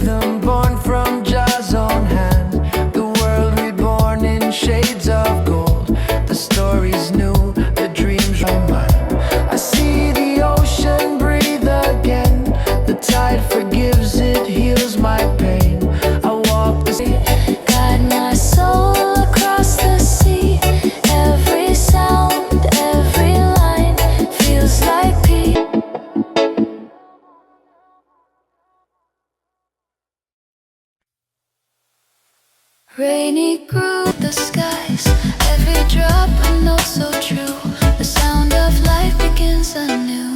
rhythm born from Jah's own hand. The world reborn in shades of gold. The story's new, the dreams are mine. I see the ocean breathe again. The tide forgives, it heals my pain. I walk the sea, guide my soul across the sea. Every sound, every line feels like peace. Rainy grew the skies, every drop a note so true. The sound of life begins anew.